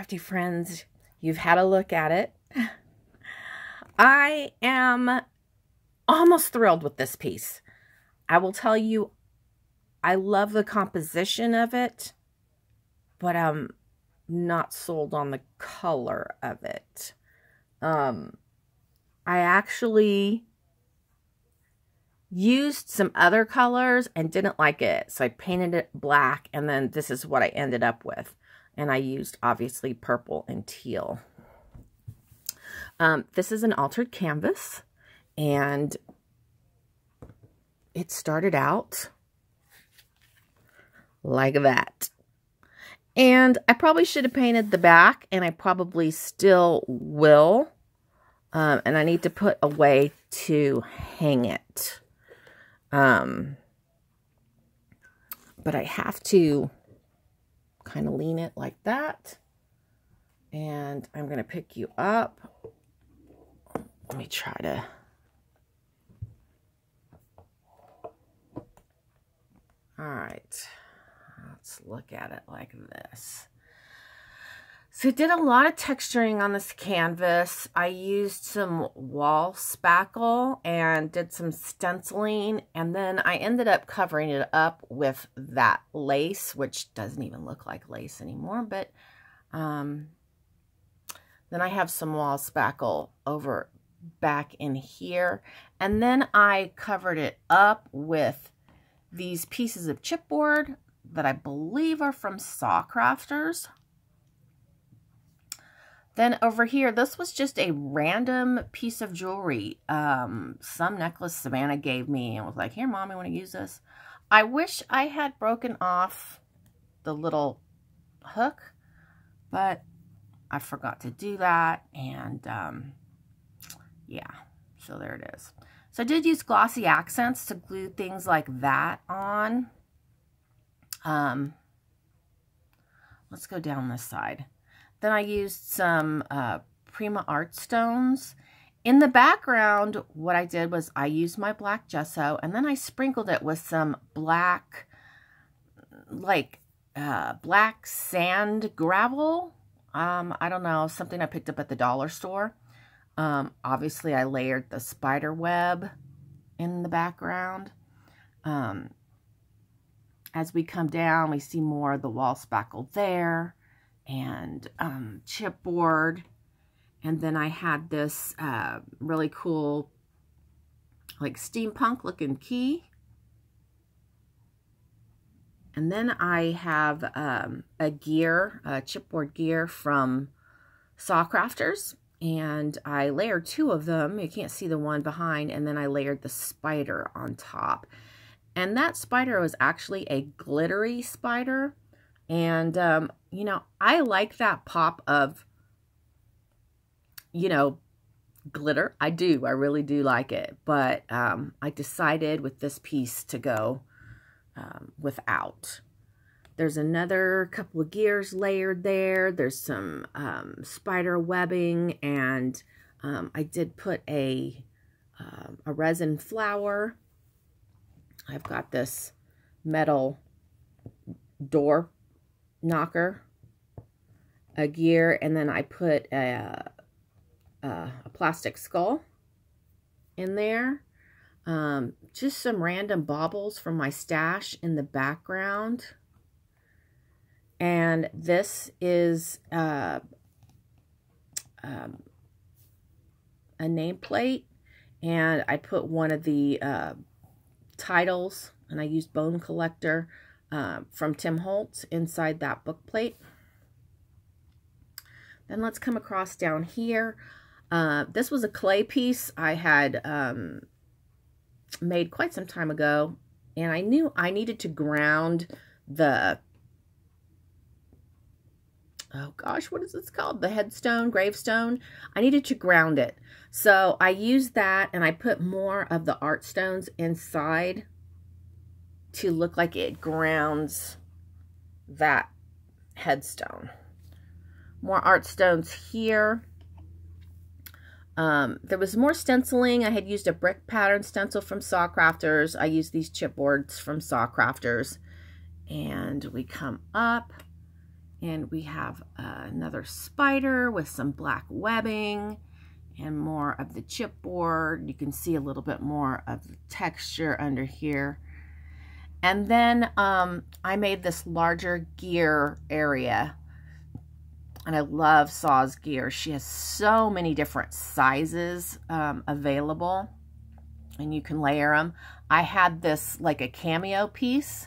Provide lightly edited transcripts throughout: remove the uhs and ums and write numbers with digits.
crafty friends. You've had a look at it. I am almost thrilled with this piece. I will tell you, I love the composition of it, but I'm not sold on the color of it. I actually used some other colors and didn't like it, so I painted it black, and then this is what I ended up with. And I used, obviously, purple and teal. This is an altered canvas, and it started out like that. And I probably should have painted the back, and I probably still will. And I need to put a way to hang it. But I have to kind of lean it like that. And I'm going to pick you up. Let me try to... All right. Let's look at it like this. So I did a lot of texturing on this canvas. I used some wall spackle and did some stenciling, and then I ended up covering it up with that lace, which doesn't even look like lace anymore, but then I have some wall spackle over back in here, and then I covered it up with these pieces of chipboard that I believe are from Saw Crafters. Then over here, this was just a random piece of jewelry. Some necklace Savannah gave me and was like, here, Mom, you want to use this? I wish I had broken off the little hook, but I forgot to do that. And yeah, so there it is. So I did use glossy accents to glue things like that on. Let's go down this side. Then I used some Prima Art stones. In the background, what I did was I used my black gesso, and then I sprinkled it with some black, black sand gravel. I don't know, something I picked up at the dollar store. Obviously, I layered the spider web in the background. As we come down, we see more of the wall spackle there. And chipboard, and then I had this really cool, like steampunk looking key, and then I have a gear, a chipboard gear from Saw Crafters, and I layered two of them. You can't see the one behind, and then I layered the spider on top, and that spider was actually a glittery spider. And, you know, I like that pop of, you know, glitter. I do. I really do like it. But I decided with this piece to go without. There's another couple of gears layered there. There's some spider webbing. And I did put a resin flower. I've got this metal door knocker, a gear, and then I put a plastic skull in there. Just some random baubles from my stash in the background. And this is a nameplate, and I put one of the titles, and I used Bone Collector from Tim Holtz inside that book plate. Then let's come across down here. This was a clay piece I had made quite some time ago, and I knew I needed to ground the, oh gosh, what is this called? The headstone, gravestone. I needed to ground it. So I used that, and I put more of the art stones inside to look like it grounds that headstone. More art stones here. There was more stenciling. I had used a brick pattern stencil from Saw Crafters. I used these chipboards from Saw Crafters. And we come up, And we have another spider with some black webbing and more of the chipboard. You can see a little bit more of the texture under here. And then I made this larger gear area. And I love Saw's gear. She has so many different sizes available. And you can layer them. I had this like a cameo piece.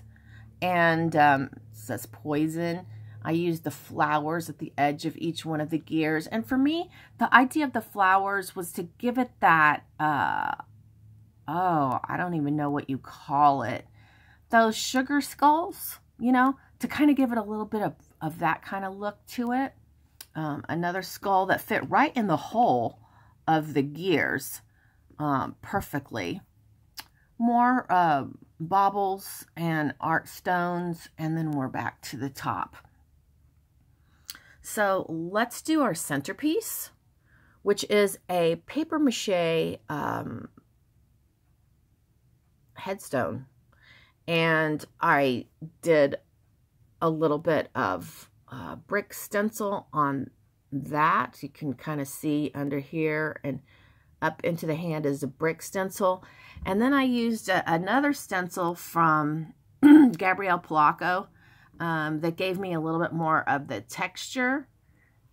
And it says poison. I used the flowers at the edge of each one of the gears. And for me, the idea of the flowers was to give it that, I don't even know what you call it. Those sugar skulls, you know, to kind of give it a little bit of that kind of look to it. Another skull that fit right in the hole of the gears perfectly. More baubles and art stones, and then we're back to the top. So let's do our centerpiece, which is a paper mache headstone. And I did a little bit of brick stencil on that. You can kind of see under here, and up into the hand is a brick stencil. And then I used another stencil from Gabrielle Polacco that gave me a little bit more of the texture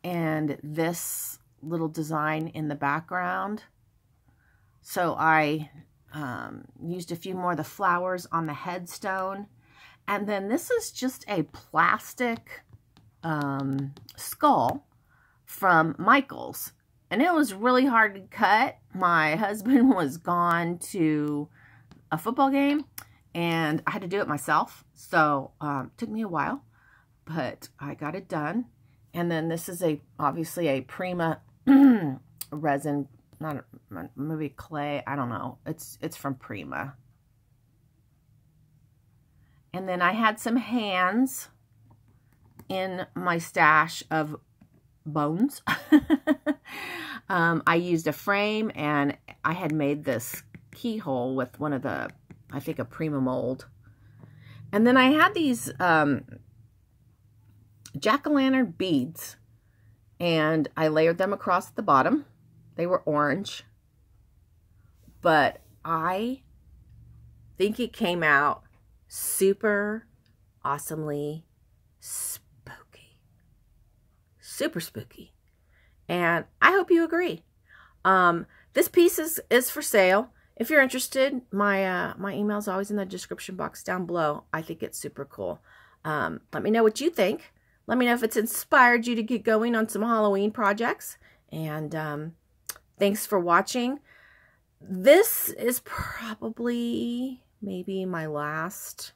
and this little design in the background. So I used a few more of the flowers on the headstone. And then this is just a plastic skull from Michaels. And it was really hard to cut. My husband was gone to a football game, and I had to do it myself. So it took me a while, but I got it done. And then this is obviously a Prima resin, not maybe clay. I don't know. It's from Prima. And then I had some hands in my stash of bones. I used a frame, and I had made this keyhole with one of the, I think, a Prima mold. And then I had these jack-o'-lantern beads, and I layered them across the bottom. They were orange, but I think it came out super awesomely spooky. Super spooky. And I hope you agree. This piece is for sale. If you're interested, my email is always in the description box down below. I think it's super cool. Let me know what you think. Let me know if it's inspired you to get going on some Halloween projects. And thanks for watching. This is probably maybe my last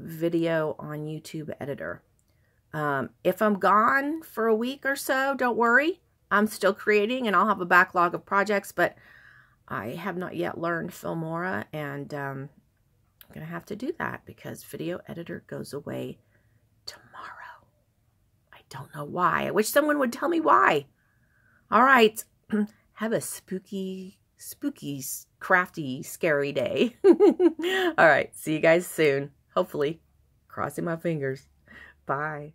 video on YouTube Editor. If I'm gone for a week or so, don't worry. I'm still creating, and I'll have a backlog of projects, but I have not yet learned Filmora, and I'm going to have to do that because Video Editor goes away tomorrow. I don't know why. I wish someone would tell me why. All right. Have a spooky, crafty, scary day. All right. See you guys soon. Hopefully. Crossing my fingers. Bye.